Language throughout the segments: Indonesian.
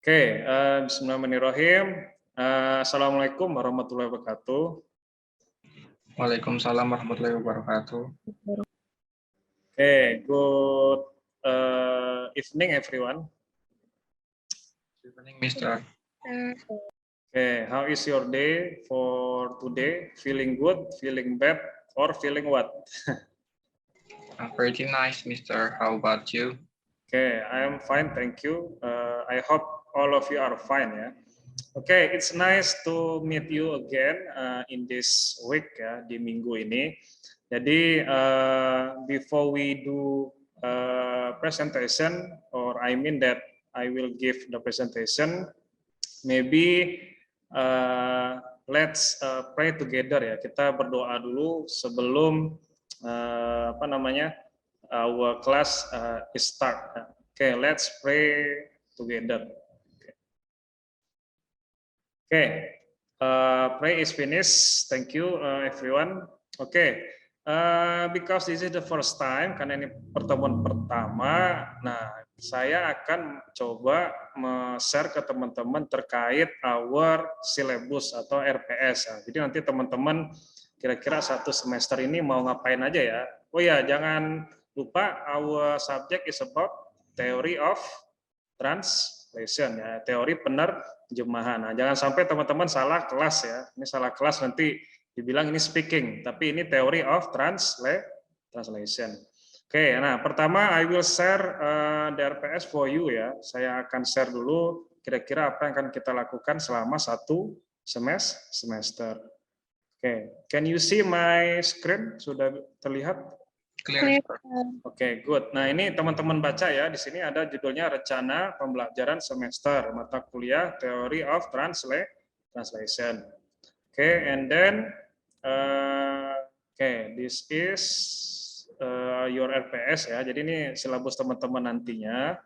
Oke, bismillahirrahmanirrahim. Assalamualaikum warahmatullahi wabarakatuh. Waalaikumsalam warahmatullahi wabarakatuh. Oke, good evening everyone. Good evening, Mr. Okay, how is your day for today? Feeling good, feeling bad, or feeling what? Pretty nice, Mr. How about you? Okay, I am fine, thank you. I hope all of you are fine ya. Okay, it's nice to meet you again in this week ya, di minggu ini. Jadi before we do presentation, or I mean that I will give the presentation, maybe let's pray together ya. Kita berdoa dulu sebelum apa namanya our class is start. Okay, let's pray together. Okay, pray is finished. Thank you everyone. Okay, because this is the first time, karena ini pertemuan pertama, nah saya akan coba share ke teman-teman terkait our syllabus atau RPS. Ya. Jadi nanti teman-teman kira-kira satu semester ini mau ngapain aja ya. Oh ya, jangan lupa our subject is about theory of translation ya, teori penerjemahan. Nah, jangan sampai teman-teman salah kelas ya. Ini salah kelas nanti dibilang ini speaking, tapi ini theory of translation. Oke, nah pertama I will share the RPS for you ya. Saya akan share dulu kira-kira apa yang akan kita lakukan selama satu semester. Oke, can you see my screen? Sudah terlihat? Clear. Oke, good. Nah, ini teman-teman baca ya. Di sini ada judulnya Rencana Pembelajaran Semester Mata Kuliah Theory of Translation. Oke, and then this is your RPS ya. Jadi ini silabus teman-teman nantinya.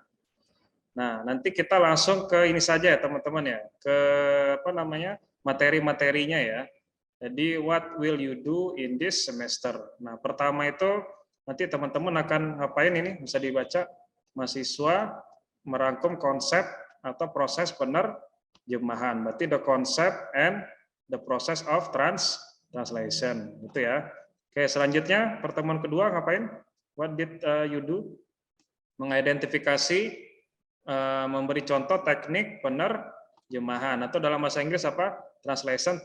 Nah, nanti kita langsung ke ini saja ya, teman-teman ya. Ke apa namanya? Materi-materinya ya. Jadi what will you do in this semester? Nah, pertama itu nanti teman-teman akan ngapain ini? Bisa dibaca. Mahasiswa merangkum konsep atau proses penerjemahan. Berarti the concept and the process of translation. Gitu ya. Oke, selanjutnya pertemuan kedua ngapain? What did you do? Mengidentifikasi, memberi contoh teknik penerjemahan. Atau dalam bahasa Inggris apa? Translation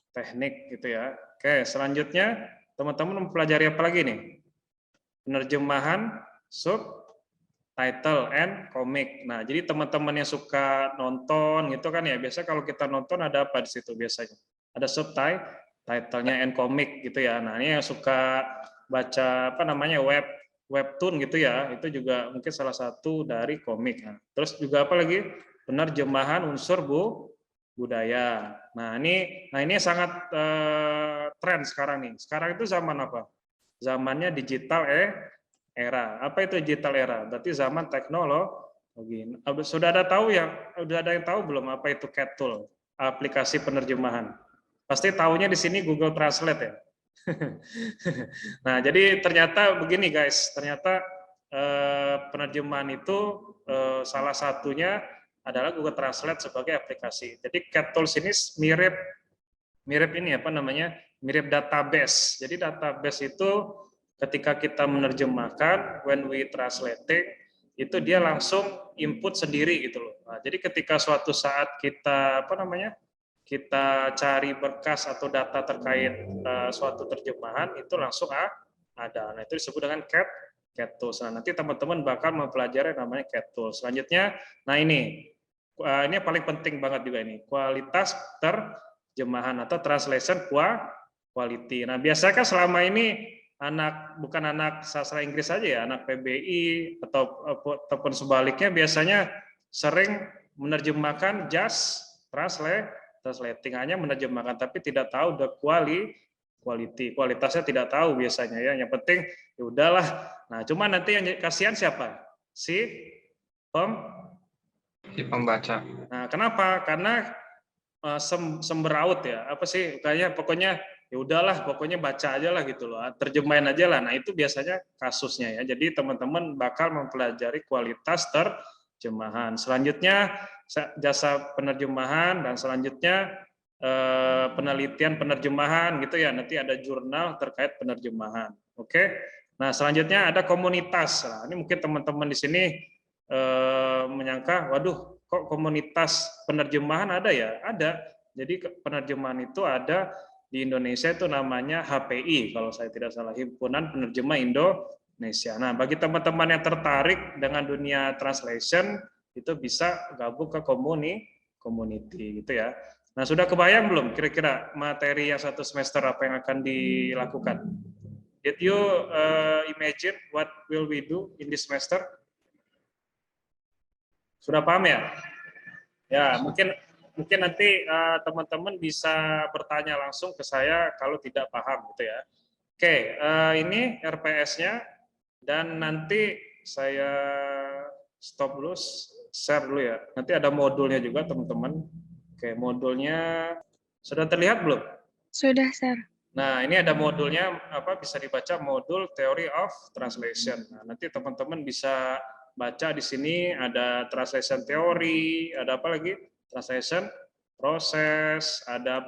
teknik gitu ya. Oke, selanjutnya teman-teman mempelajari apa lagi nih? Penerjemahan subtitle and comic. Nah, jadi teman-teman yang suka nonton gitu kan ya, biasa kalau kita nonton ada apa di situ biasanya? Ada subtitle-nya and comic gitu ya. Nah, ini yang suka baca apa namanya webtoon gitu ya, itu juga mungkin salah satu dari komik. Nah, terus juga apa lagi? Penerjemahan unsur budaya. Nah ini sangat tren sekarang nih. Sekarang itu zaman apa? Zamannya digital era. Apa itu digital era? Berarti zaman teknologi. Sudah ada yang tahu belum apa itu CAT tool, aplikasi penerjemahan? Pasti tahunya di sini Google Translate ya. Nah, jadi ternyata begini guys, ternyata penerjemahan itu salah satunya adalah Google Translate sebagai aplikasi. Jadi CAT Tools ini mirip ini apa namanya? Mirip database. Jadi database itu ketika kita menerjemahkan, when we translating, itu dia langsung input sendiri gitu loh. Nah, jadi ketika suatu saat kita apa namanya? Kita cari berkas atau data terkait suatu terjemahan, itu langsung ada. Nah, itu disebut dengan CAT Tools. Nah, nanti teman-teman bakal mempelajari namanya CAT Tools. Selanjutnya, nah ini yang paling penting banget juga ini, kualitas terjemahan atau translation quality. Nah, biasanya kan selama ini bukan anak sastra Inggris saja ya, anak PBI ataupun sebaliknya biasanya sering menerjemahkan just translating, hanya menerjemahkan tapi tidak tahu the quality, kualitasnya tidak tahu biasanya ya. Yang penting ya udahlah. Nah, cuma nanti yang kasihan siapa? Si pembaca. Nah, kenapa? Karena semberaut ya. Apa sih? Kayaknya pokoknya ya udahlah, pokoknya baca aja lah gitu loh. Terjemahin aja lah. Nah, itu biasanya kasusnya ya. Jadi teman-teman bakal mempelajari kualitas penerjemahan. Selanjutnya jasa penerjemahan, dan selanjutnya penelitian penerjemahan gitu ya. Nanti ada jurnal terkait penerjemahan. Oke. Nah, selanjutnya ada komunitas. Nah, ini mungkin teman-teman di sini menyangka, waduh, kok komunitas penerjemahan ada ya? Ada. Jadi penerjemahan itu ada di Indonesia, itu namanya HPI kalau saya tidak salah, Himpunan Penerjemah Indonesia. Nah, bagi teman-teman yang tertarik dengan dunia translation itu bisa gabung ke community gitu ya. Nah, sudah kebayang belum kira-kira materi yang 1 semester apa yang akan dilakukan? Did you imagine what will we do in this semester? Sudah paham ya? Ya, mungkin nanti teman-teman bisa bertanya langsung ke saya kalau tidak paham gitu ya. Oke, ini RPS-nya, dan nanti saya stop dulu, share dulu ya. Nanti ada modulnya juga teman-teman. Oke, modulnya sudah terlihat belum? Sudah, Sir. Nah, ini ada modulnya, bisa dibaca modul Theory of Translation. Nah, nanti teman-teman bisa baca di sini ada translation teori, ada apa lagi? Translation proses, ada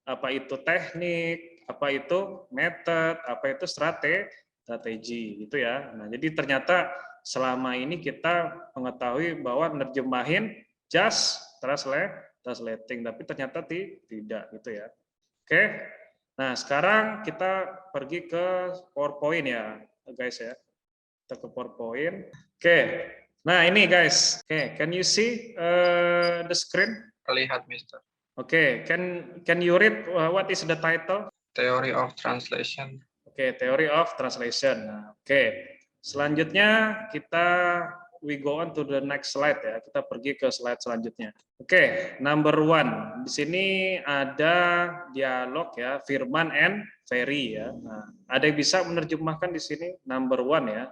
apa itu teknik, apa itu method, apa itu strategi gitu ya. Nah, jadi ternyata selama ini kita mengetahui bahwa nerjemahin just translating, tapi ternyata tidak gitu ya. Oke. Nah, sekarang kita pergi ke PowerPoint ya, guys ya. Kita ke PowerPoint. Oke. Nah, ini guys. Oke, can you see the screen? Terlihat, Mister. Oke, can you read what is the title? Theory of Translation. Oke, Theory of Translation. Nah, oke. Selanjutnya we go on to the next slide ya. Kita pergi ke slide selanjutnya. Oke, number 1. Di sini ada dialog ya, Firman and Ferry ya. Nah, ada yang bisa menerjemahkan di sini number 1 ya.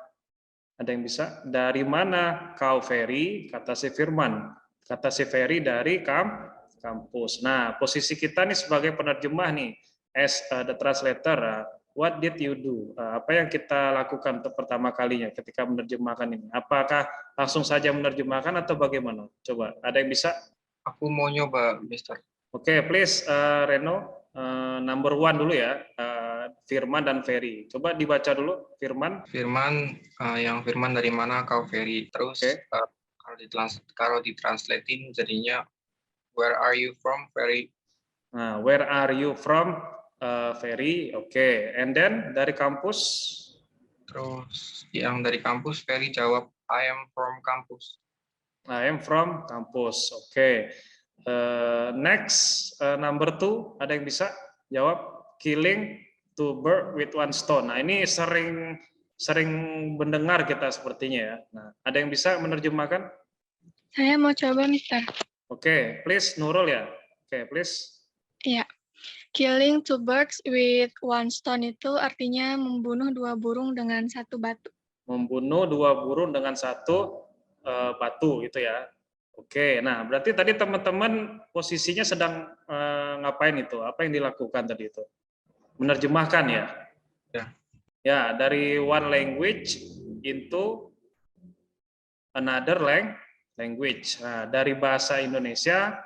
Ada yang bisa? Dari mana kau Ferry? Kata si Firman. Kata si Ferry dari kampus. Nah, posisi kita nih sebagai penerjemah nih, as the translator. What did you do? Apa yang kita lakukan untuk pertama kalinya ketika menerjemahkan ini? Apakah langsung saja menerjemahkan atau bagaimana? Coba, ada yang bisa? Aku mau nyoba, Mister. Oke, please, Reno, number 1 dulu ya, Firman dan Ferry. Coba dibaca dulu, Firman. Firman, yang Firman dari mana kau Ferry? Terus kalau ditranslatein jadinya where are you from Ferry? Nah, where are you from? Ferry, oke. And then dari kampus? Terus yang dari kampus, Ferry jawab, I am from kampus. I am from kampus, oke. Next, number 2, ada yang bisa jawab? Killing two birds with one stone. Nah, ini sering mendengar kita sepertinya ya. Nah, ada yang bisa menerjemahkan? Saya mau coba, Mister. Oke, please, Nurul ya. Oke, please. Iya. Killing 2 birds with one stone itu artinya membunuh 2 burung dengan 1 batu. Membunuh 2 burung dengan 1 batu gitu ya. Oke, nah berarti tadi teman-teman posisinya sedang ngapain itu? Apa yang dilakukan tadi itu? Menerjemahkan ya? Ya. Ya, dari one language into another language. Nah, dari bahasa Indonesia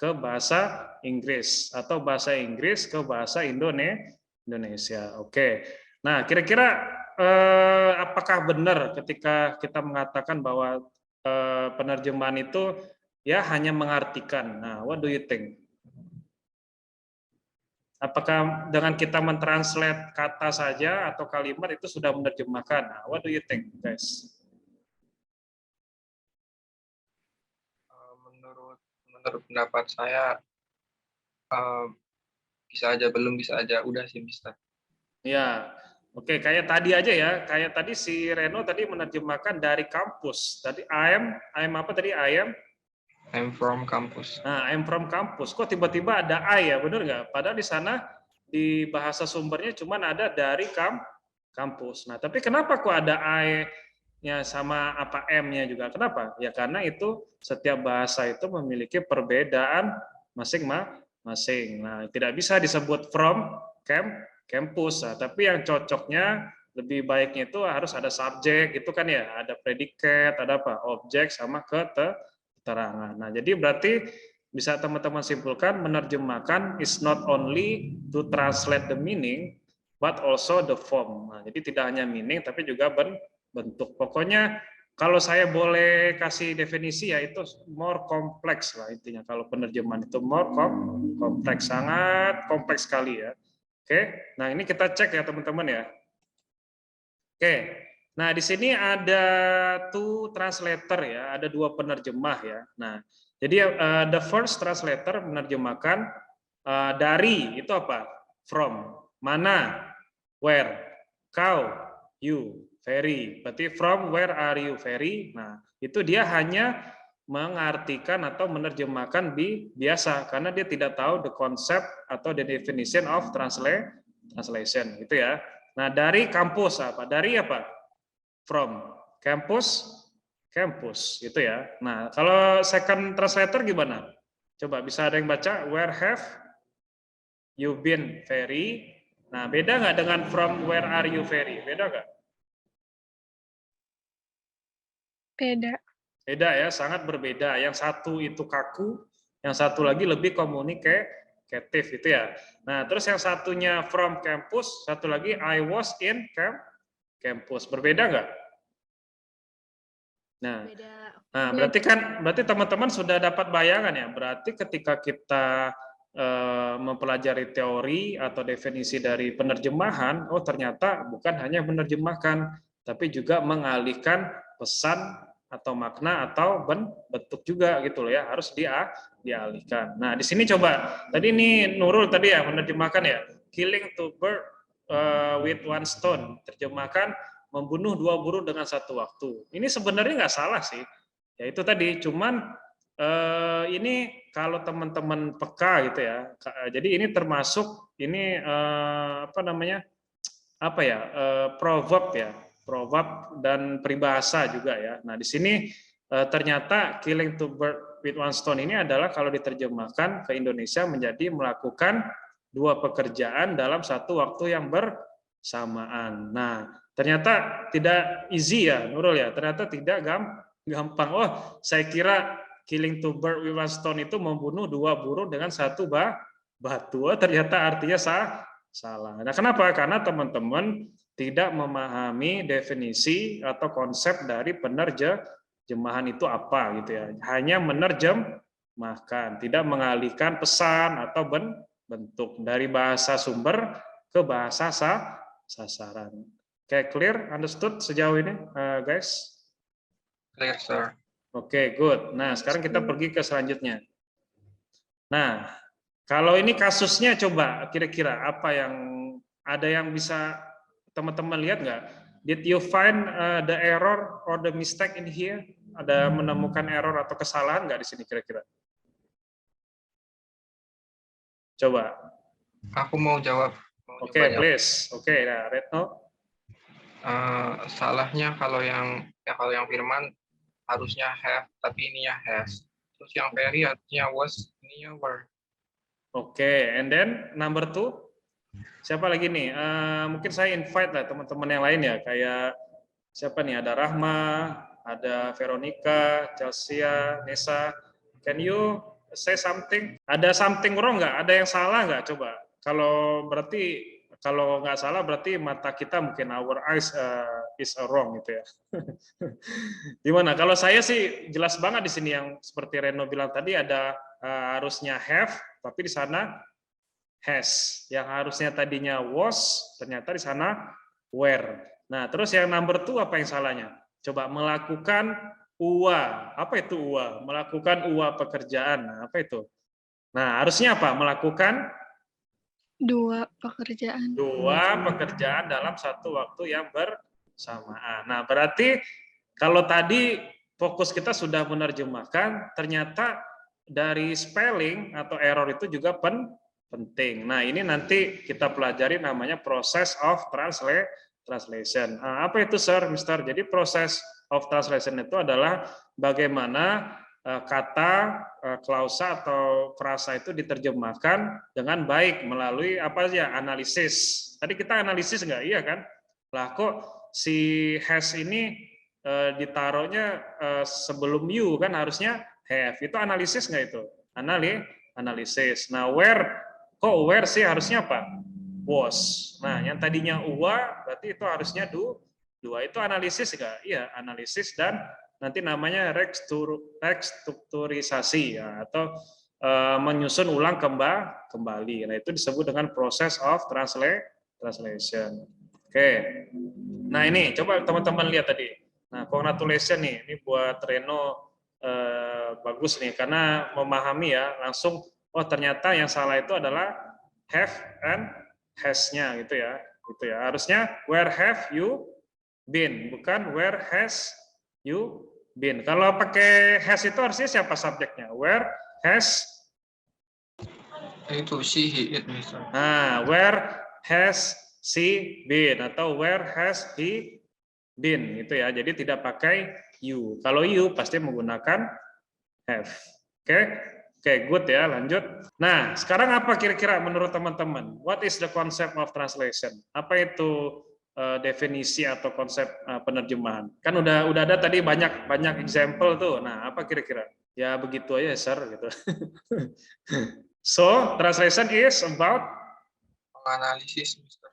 ke bahasa Inggris atau bahasa Inggris ke bahasa Indonesia. Oke. Nah, kira-kira apakah benar ketika kita mengatakan bahwa penerjemahan itu ya hanya mengartikan? Nah, what do you think? Apakah dengan kita mentranslate kata saja atau kalimat itu sudah menerjemahkan? Nah, what do you think, guys? Menurut pendapat saya bisa aja, belum bisa aja, udah sih, Mister. Ya, oke, kayak tadi aja ya, kayak tadi si Reno tadi menerjemahkan dari kampus. Tadi I am apa tadi? I'm from kampus. Nah, I'm from kampus. Kok tiba-tiba ada I ya, bener nggak? Padahal di sana di bahasa sumbernya cuma ada dari kampus. Nah, tapi kenapa kok ada I-nya sama apa M-nya juga? Kenapa? Ya karena itu setiap bahasa itu memiliki perbedaan masing-masing. Nah, tidak bisa disebut from campus, nah, tapi yang cocoknya lebih baiknya itu harus ada subjek gitu kan ya, ada predikat, ada apa? Objek sama keterangan. Nah, jadi berarti bisa teman-teman simpulkan menerjemahkan is not only to translate the meaning but also the form. Nah, jadi tidak hanya meaning tapi juga bentuk. Pokoknya kalau saya boleh kasih definisi ya itu more kompleks lah intinya. Kalau penerjemahan itu more kompleks, sangat kompleks sekali ya. Oke, nah ini kita cek ya teman-teman ya. Oke, nah di sini ada two translator ya, ada dua penerjemah ya. Nah, jadi the first translator menerjemahkan dari itu apa? From, mana, where, kau, you, very. Berarti from, where are you, very. Nah, itu dia hanya mengartikan atau menerjemahkan biasa karena dia tidak tahu the concept atau the definition of translation gitu ya. Nah, dari kampus apa? Dari apa? From. Campus itu ya. Nah, kalau second translator gimana? Coba bisa ada yang baca? Where have you been, very? Nah, beda nggak dengan from where are you, very? Beda nggak? Beda. Beda ya, sangat berbeda. Yang satu itu kaku, yang satu lagi lebih komunikatif itu ya. Nah, terus yang satunya from campus, satu lagi I was in campus. Berbeda nggak? Nah, berarti teman-teman sudah dapat bayangan ya. Berarti ketika kita mempelajari teori atau definisi dari penerjemahan, oh ternyata bukan hanya menerjemahkan, tapi juga mengalihkan pesan atau makna atau bentuk juga gitu loh ya, harus dialihkan. Nah, di sini coba tadi ini Nurul tadi ya menerjemahkan ya, killing two birds with one stone, terjemahkan membunuh dua burung dengan satu waktu. Ini sebenarnya nggak salah sih. Ya itu tadi, cuman ini kalau teman-teman peka gitu ya. Jadi ini termasuk ini apa namanya? Apa ya? Proverb ya. Proverb dan peribahasa juga ya. Nah, di sini ternyata killing two birds with one stone ini adalah kalau diterjemahkan ke Indonesia menjadi melakukan dua pekerjaan dalam satu waktu yang bersamaan. Nah, ternyata tidak easy ya, Nurul ya. Ternyata tidak gampang. Oh, saya kira killing two birds with one stone itu membunuh dua burung dengan satu batu. Oh, ternyata artinya salah. Nah, kenapa? Karena teman-teman tidak memahami definisi atau konsep dari penerjemahan itu apa gitu ya. Hanya menerjemahkan, tidak mengalihkan pesan atau bentuk dari bahasa sumber ke bahasa sasaran. Oke, clear? Understood sejauh ini, guys? Clear, sir. Oke, good. Nah, sekarang kita pergi ke selanjutnya. Nah, kalau ini kasusnya coba kira-kira apa yang ada yang bisa teman-teman lihat nggak? Did you find the error or the mistake in here? Ada menemukan error atau kesalahan nggak di sini kira-kira? Coba. Aku mau jawab. Oke, please. Oke, nah, Retno. Salahnya kalau yang Firman harusnya have, tapi ininya has. Terus yang very harusnya was, ininya were. Oke, and then number 2. Siapa lagi nih? Mungkin saya invite lah teman-teman yang lain ya, kayak siapa nih? Ada Rahma, ada Veronica, Chelsea, Nesa. Can you say something? Ada something wrong nggak? Ada yang salah nggak? Coba. Kalau nggak salah berarti mata kita mungkin our eyes is wrong gitu ya. Gimana? Kalau saya sih jelas banget di sini yang seperti Reno bilang tadi ada harusnya have, tapi di sana has. Yang harusnya tadinya was, ternyata di sana were. Nah, terus yang number 2 apa yang salahnya? Coba melakukan UA. Apa itu UA? Melakukan UA pekerjaan. Nah, apa itu? Nah, harusnya apa? Melakukan Dua pekerjaan. dua pekerjaan dalam satu waktu yang bersamaan. Nah, berarti kalau tadi fokus kita sudah menerjemahkan, ternyata dari spelling atau error itu juga penting. Nah, ini nanti kita pelajari namanya proses of translation. Apa itu, Sir, Mister? Jadi proses of translation itu adalah bagaimana kata, klausa atau frasa itu diterjemahkan dengan baik melalui apa ya, analisis. Tadi kita analisis nggak? Iya kan? Lah kok si has ini ditaruhnya sebelum you, kan harusnya have. Itu analisis nggak itu? Analisis. Nah, where sih harusnya apa? Was. Nah, yang tadinya berarti itu harusnya dua. Itu analisis nggak? Iya, analisis, dan nanti namanya restrukturisasi ya, atau menyusun ulang kembali. Nah, itu disebut dengan process of translation. Oke. Nah, ini coba teman-teman lihat tadi. Nah, congratulations nih, ini buat Reno bagus nih, karena memahami ya langsung, oh ternyata yang salah itu adalah have and has-nya gitu ya. Harusnya where have you been, bukan where has you been. Kalau pakai has itu harusnya siapa subjeknya? Where has, Itu she, he, it, Mister. nah, where has she been atau where has he been gitu ya. Jadi tidak pakai you. Kalau you pasti menggunakan have. Oke, good ya, lanjut. Nah, sekarang apa kira-kira menurut teman-teman? What is the concept of translation? Apa itu definisi atau konsep penerjemahan? Kan udah ada tadi banyak example tuh. Nah, apa kira-kira? Ya begitu aja, sir gitu. So, translation is about Menganalisis, Mister.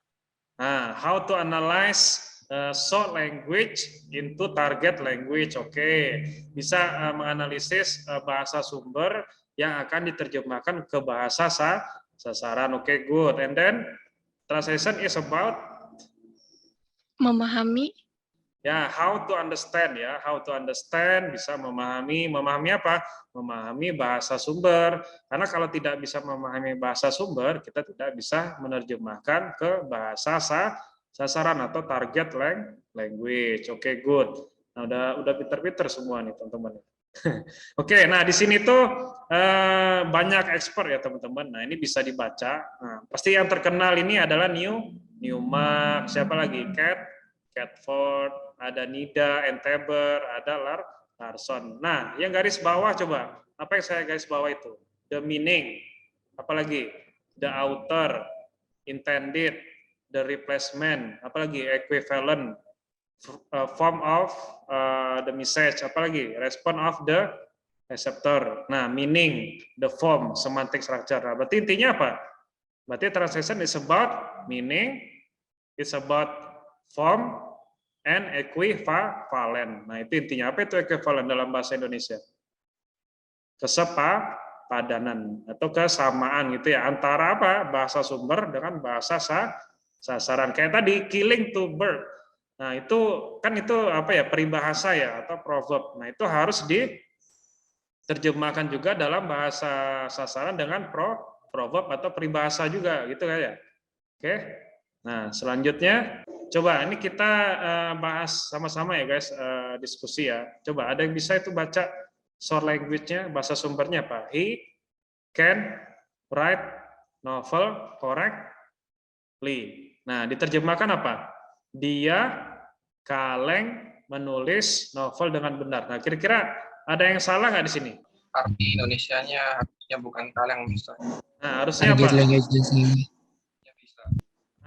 how to analyze short language into target language. Oke. Bisa menganalisis bahasa sumber yang akan diterjemahkan ke bahasa sasaran. Oke, good. And then translation is about Memahami. ya, how to understand ya, how to understand, bisa memahami apa? Memahami bahasa sumber. Karena kalau tidak bisa memahami bahasa sumber, kita tidak bisa menerjemahkan ke bahasa sasaran atau target language. Oke, good. Nah, udah pinter-pinter semua nih teman-teman. Oke, nah di sini tuh banyak expert ya teman-teman. Nah, ini bisa dibaca. Nah, pasti yang terkenal ini adalah Newmark, siapa lagi? Catford, ada Nida, Entebber, ada Larson. Nah, yang garis bawah coba, apa yang saya garis bawah itu? The meaning, apalagi the author, intended, the replacement, apalagi equivalent, form of the message, apalagi response of the receptor. Nah, meaning, the form, semantic structure. Nah, berarti intinya apa? Berarti translation is about meaning, it's about form, and equivalent. Nah, itu intinya. Apa itu equivalent dalam bahasa Indonesia? Kesepadanan atau kesamaan gitu ya, antara apa? Bahasa sumber dengan bahasa sasaran. Kayak tadi killing two bird. Nah, itu kan itu apa ya? Peribahasa ya atau proverb. Nah, itu harus diterjemahkan juga dalam bahasa sasaran dengan proverb atau peribahasa juga gitu ya. Oke. Nah, selanjutnya coba ini kita bahas sama-sama ya guys, diskusi ya. Coba ada yang bisa itu baca short language-nya, bahasa sumbernya apa? He can write novel correctly. Nah, diterjemahkan apa? Dia kaleng menulis novel dengan benar. Nah, kira-kira ada yang salah nggak di sini? Arti Indonesianya harusnya bukan kaleng, Mister. Nah, harusnya apa?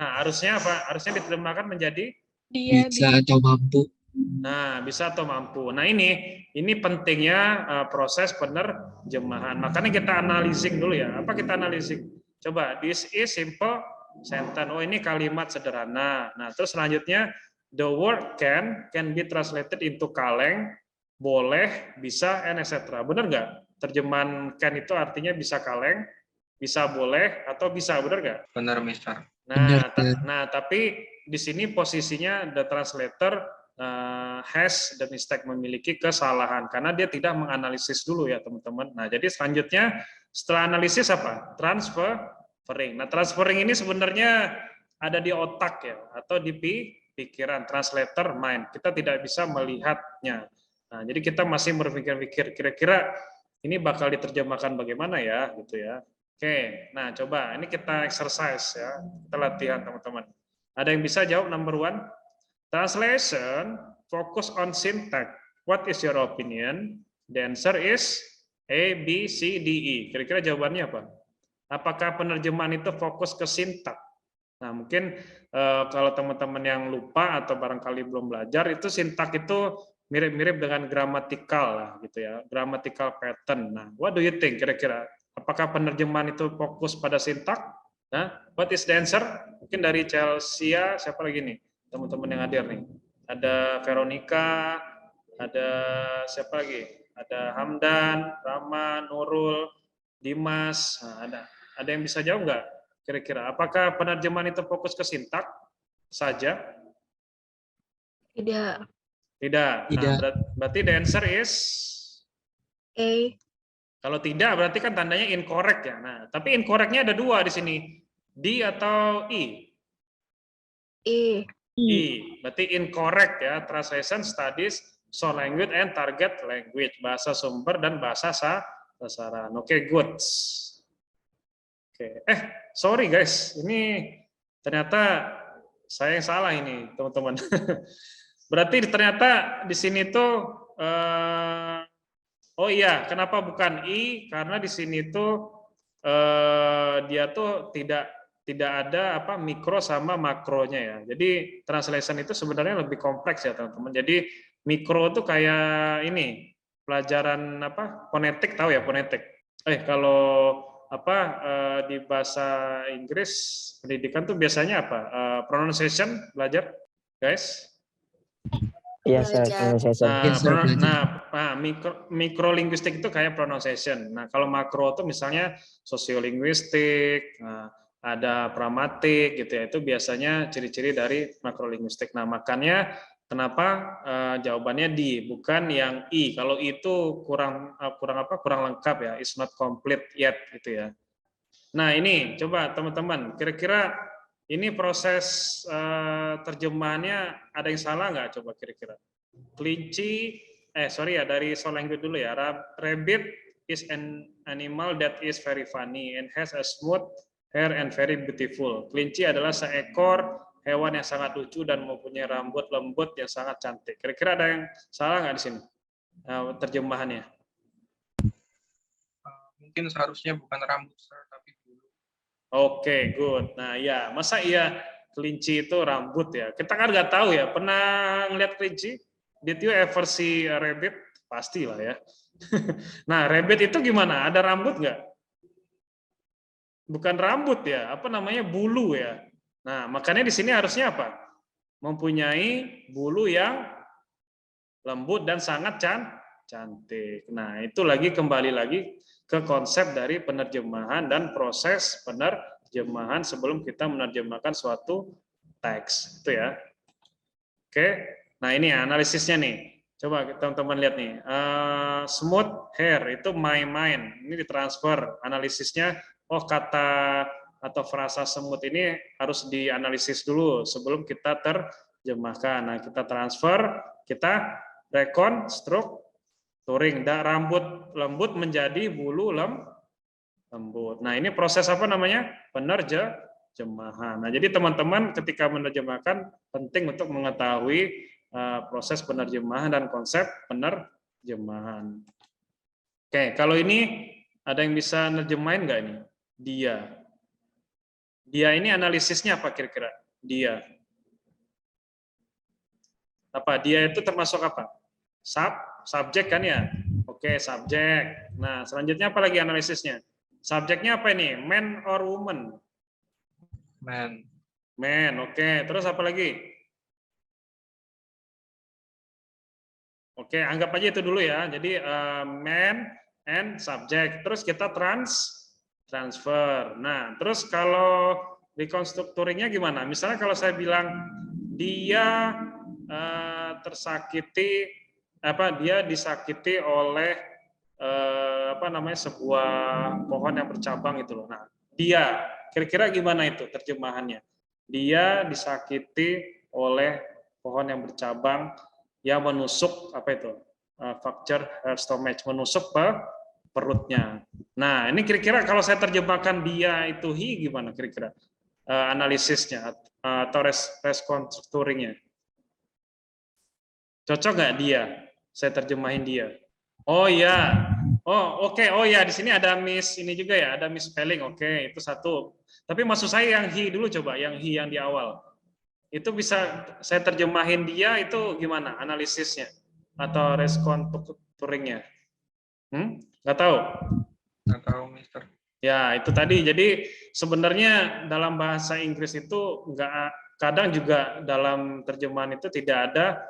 Nah, harusnya apa? Harusnya diterjemahkan menjadi Dia bisa atau mampu. Nah, bisa atau mampu. Nah, ini pentingnya proses penerjemahan. Makanya kita analising dulu ya. Apa kita analising? Coba, this is simple sentence. Oh, ini kalimat sederhana. Nah, terus selanjutnya the word can be translated into kaleng, boleh, bisa, and etc. Benar nggak? Terjemahan can itu artinya bisa kaleng, bisa boleh, atau bisa, benar nggak? Benar, Mister. Nah, tapi di sini posisinya the translator has the mistake, memiliki kesalahan karena dia tidak menganalisis dulu ya teman-teman. Nah, jadi selanjutnya setelah analisis apa? Transferring. Nah, transferring ini sebenarnya ada di otak ya atau di pikiran, translator mind. Kita tidak bisa melihatnya. Nah, jadi kita masih berpikir-pikir kira-kira ini bakal diterjemahkan bagaimana ya gitu ya. Oke, nah coba ini kita exercise ya, kita latihan teman-teman. Ada yang bisa jawab number 1? Translation focus on syntax. What is your opinion? The answer is A, B, C, D, E. Kira-kira jawabannya apa? Apakah penerjemahan itu fokus ke syntax? Nah, mungkin kalau teman-teman yang lupa atau barangkali belum belajar, itu sintak itu mirip-mirip dengan gramatikal lah gitu ya, grammatical pattern. Nah, what do you think kira-kira? Apakah penerjemahan itu fokus pada sintak? Nah, what is the answer? Mungkin dari Chelsea, siapa lagi nih? Teman-teman yang hadir nih. Ada Veronica, ada siapa lagi? Ada Hamdan, Rama, Nurul, Dimas. Nah, ada yang bisa jawab nggak? Kira-kira, apakah penerjemahan itu fokus ke sintak saja? Tidak. Tidak. Nah, berarti the answer is A. kalau tidak berarti kan tandanya incorrect ya. Nah, tapi incorrectnya ada dua di sini. D atau I? I. I. Berarti incorrect ya. Translation studies source language and target language. Bahasa sumber dan bahasa sasaran. Oke, good. Oke. Sorry guys. Ini ternyata saya yang salah ini, teman-teman. Berarti ternyata di sini tuh oh iya, kenapa bukan I? Karena di sini tuh dia tuh tidak ada apa mikro sama makronya ya. Jadi translation itu sebenarnya lebih kompleks ya teman-teman. Jadi mikro tuh kayak ini pelajaran apa fonetik, tahu ya fonetik. Kalau apa di bahasa Inggris pendidikan tuh biasanya apa? Pronunciation belajar, guys? Iya, pronunciation. Mikrolinguistik itu kayak pronunciation. Nah, kalau makro itu misalnya sosiolinguistik, ada pragmatik gitu ya. Itu biasanya ciri-ciri dari makrolinguistik. Nah, makanya kenapa jawabannya D, bukan yang I. Kalau itu kurang lengkap ya, is not complete yet gitu ya. Nah, ini coba teman-teman, kira-kira ini proses terjemahannya ada yang salah nggak? Coba kira-kira. Kelinci, dari soal language dulu ya. Rabbit is an animal that is very funny and has a smooth hair and very beautiful. Kelinci adalah seekor hewan yang sangat lucu dan mempunyai rambut lembut yang sangat cantik. Kira-kira ada yang salah nggak di sini terjemahannya? Mungkin seharusnya bukan rambut, sir, tapi bulu. Oke, good. Nah, ya, masa iya kelinci itu rambut ya? Kita kan nggak tahu ya. Pernah ngeliat kelinci? Did you ever see a rabbit? Pastilah ya. Nah, rabbit itu gimana? Ada rambut nggak? Bukan rambut ya, apa namanya bulu ya. Nah, makanya di sini harusnya apa? Mempunyai bulu yang lembut dan sangat cantik. Nah, itu kembali lagi ke konsep dari penerjemahan dan proses penerjemahan sebelum kita menerjemahkan suatu teks, itu ya. Oke, nah ini analisisnya nih. Coba teman-teman lihat nih. Smooth hair itu my mind. Ini ditransfer analisisnya. Oh, kata atau frasa semut ini harus dianalisis dulu sebelum kita terjemahkan. Nah, kita transfer, kita rekonstrukturing. Rambut lembut menjadi bulu lembut. Nah, ini proses apa namanya? Penerjemahan. Nah, jadi teman-teman ketika menerjemahkan penting untuk mengetahui proses penerjemahan dan konsep penerjemahan. Oke, kalau ini ada yang bisa nerjemahin nggak ini? Dia ini analisisnya apa kira-kira? Dia itu termasuk apa? Subjek kan ya? Oke, subjek. Nah, selanjutnya apa lagi analisisnya? Subjeknya apa ini? Man or woman? Man. Man, oke. Terus apa lagi? Oke, anggap aja itu dulu ya. Jadi man and subject. Terus kita transfer. Nah, terus kalau rekonstrukturingnya gimana? Misalnya kalau saya bilang dia dia disakiti oleh sebuah pohon yang bercabang itu loh. Nah, dia kira-kira gimana itu terjemahannya? Dia disakiti oleh pohon yang bercabang yang menusuk fracture her stomach, menusuk perutnya. Nah, ini kira-kira kalau saya terjemahkan dia itu he gimana kira-kira analisisnya atau rekonstrukturingnya? Cocok nggak dia? Saya terjemahin dia. Oh Oh, oke. Oh ya, di sini ada miss ini juga ya, ada miss spelling. Oke, itu satu. Tapi maksud saya yang he dulu coba, yang he yang di awal. Itu bisa saya terjemahin dia itu gimana analisisnya atau respon turingnya? Nggak tahu. Nggak tahu, Mister. Ya, itu tadi. Jadi sebenarnya dalam bahasa Inggris itu kadang juga dalam terjemahan itu tidak ada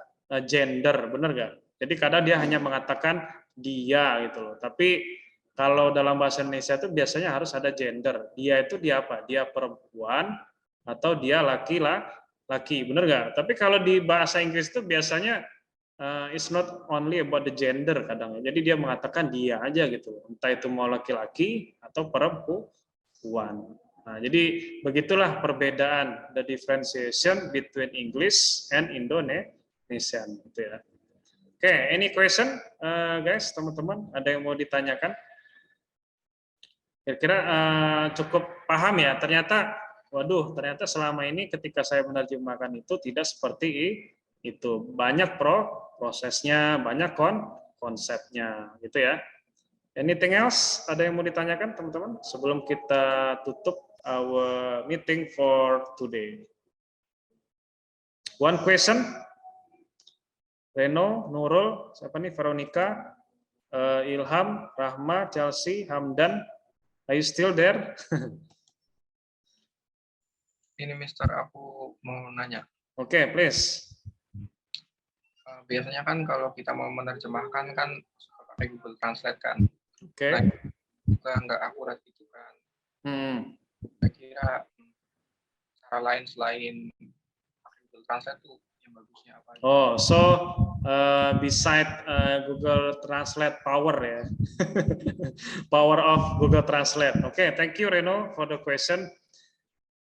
gender, benar nggak? Jadi kadang dia hanya mengatakan dia gitu loh. Tapi kalau dalam bahasa Indonesia itu biasanya harus ada gender. Dia itu dia apa? Dia perempuan atau dia laki, benar nggak? Tapi kalau di bahasa Inggris itu biasanya it's not only about the gender kadang. Jadi dia mengatakan dia aja gitu. Entah itu mau laki-laki atau perempuan. Nah, jadi begitulah perbedaan, the differentiation between English and Indonesian gitu ya. Oke, any question guys, teman-teman? Ada yang mau ditanyakan? Kira-kira cukup paham ya? Ternyata, waduh, ternyata selama ini ketika saya menerjemahkan itu tidak seperti itu. Banyak prosesnya, banyak konsepnya, gitu ya. Anything else? Ada yang mau ditanyakan, teman-teman? Sebelum kita tutup our meeting for today. One question? Reno, Nurul, siapa nih? Veronica, Ilham, Rahma, Chelsea, Hamdan. Are you still there? Ini Mister, aku mau nanya. Oke, please. Biasanya kan kalau kita mau menerjemahkan kan suka pakai Google Translate kan. Oke. Nah, juga nggak akurat gitu kan. Kira-kira cara lain selain pakai Google Translate tuh yang bagusnya apa? Oh, so beside Google Translate power ya, power of Google Translate. Okay, thank you Reno for the question.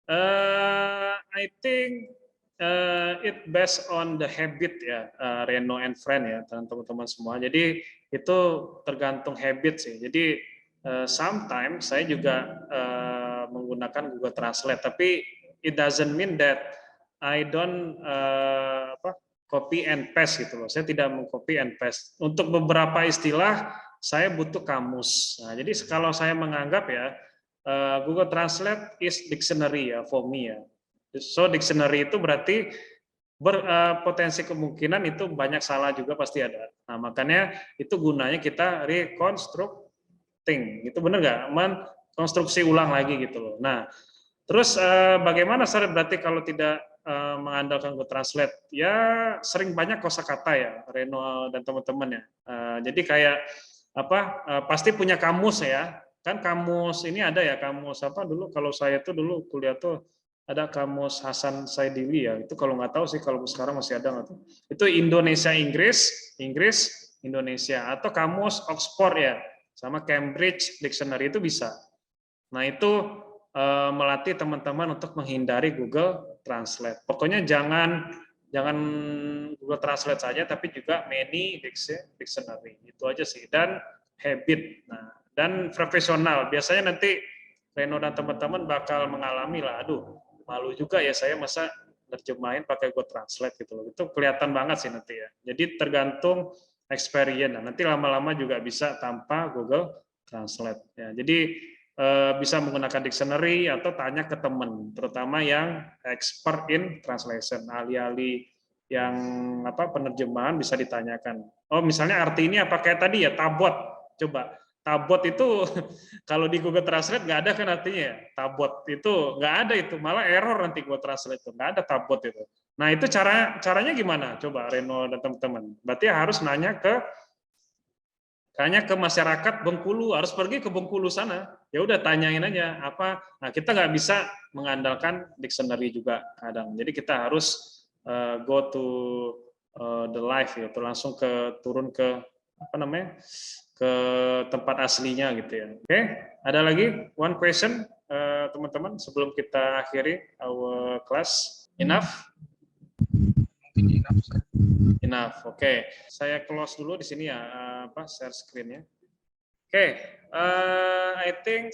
I think it based on the habit ya, Reno and friend ya, teman-teman semua. Jadi itu tergantung habit sih. Jadi sometimes saya juga menggunakan Google Translate, tapi it doesn't mean that I don't copy and paste gitu loh. Saya tidak mengcopy and paste. Untuk beberapa istilah saya butuh kamus. Nah, jadi kalau saya menganggap ya Google Translate is dictionary ya for me ya. So dictionary itu berarti berpotensi kemungkinan itu banyak salah juga pasti ada. Nah, makanya itu gunanya kita reconstructing. Itu benar nggak? Konstruksi ulang lagi gitu loh. Nah, terus bagaimana berarti kalau tidak mengandalkan Google Translate? Ya sering banyak kosakata ya, Reno dan teman-teman ya. Jadi kayak pasti punya kamus ya. Kan kamus ini ada ya, kamus apa dulu kalau saya tuh dulu kuliah tuh ada kamus Hasan Saidili ya. Itu kalau nggak tahu sih kalau sekarang masih ada nggak tuh. Itu Indonesia Inggris Indonesia, atau kamus Oxford ya, sama Cambridge Dictionary itu bisa. Nah, itu melatih teman-teman untuk menghindari Google Translate. Pokoknya jangan Google Translate saja, tapi juga many dictionary. Itu aja sih. Dan habit. Nah, dan profesional. Biasanya nanti Reno dan teman-teman bakal mengalami lah, aduh, malu juga ya saya masa nerjemahin pakai Google Translate gitu loh. Itu kelihatan banget sih nanti ya. Jadi tergantung experience. Nah, nanti lama-lama juga bisa tanpa Google Translate. Ya, jadi bisa menggunakan dictionary atau tanya ke teman, terutama yang expert in translation, ahli-ahli yang penerjemahan bisa ditanyakan. Oh, misalnya arti ini apa kayak tadi ya, tabot. Coba tabot itu kalau di Google Translate nggak ada kan artinya ya. Tabot itu nggak ada, itu malah error nanti Google Translate itu, nggak ada tabot itu. Nah, itu caranya gimana? Coba Reno dan teman-teman. Berarti harus nanya ke masyarakat Bengkulu, harus pergi ke Bengkulu sana. Ya udah tanyain aja apa. Nah, kita nggak bisa mengandalkan dictionary juga kadang. Jadi kita harus go to the live gitu, langsung turun ke ke tempat aslinya gitu ya. Oke, ada lagi one question teman-teman sebelum kita akhiri our class. Enough? Enough. Oke. Saya close dulu di sini ya, share screen-nya. Oke. I think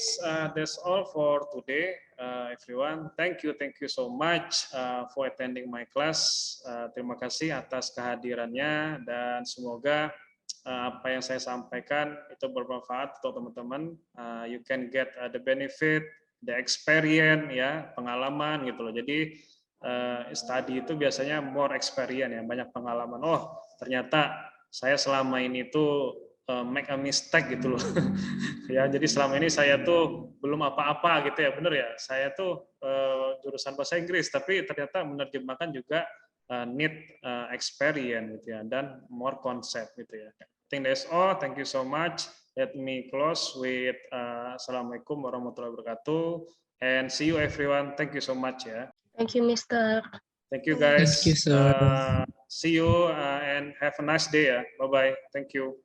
that's all for today, everyone. Thank you so much for attending my class. Terima kasih atas kehadirannya dan semoga apa yang saya sampaikan itu bermanfaat untuk teman-teman. You can get the benefit, the experience, ya, pengalaman gitu loh. Jadi study itu biasanya more experience, ya, banyak pengalaman. Oh, ternyata saya selama ini tuh make a mistake gitu loh. Ya, jadi selama ini saya tuh belum apa-apa gitu ya, bener ya. Saya tuh jurusan bahasa Inggris, tapi ternyata menerjemahkan juga need experience gitu ya, dan more concept gitu ya. I think that's all. Thank you so much. Let me close with Assalamualaikum warahmatullahi wabarakatuh, and see you everyone. Thank you so much ya. Thank you, Mr. Thank you guys. Thank you, sir. See you and have a nice day ya. Bye bye. Thank you.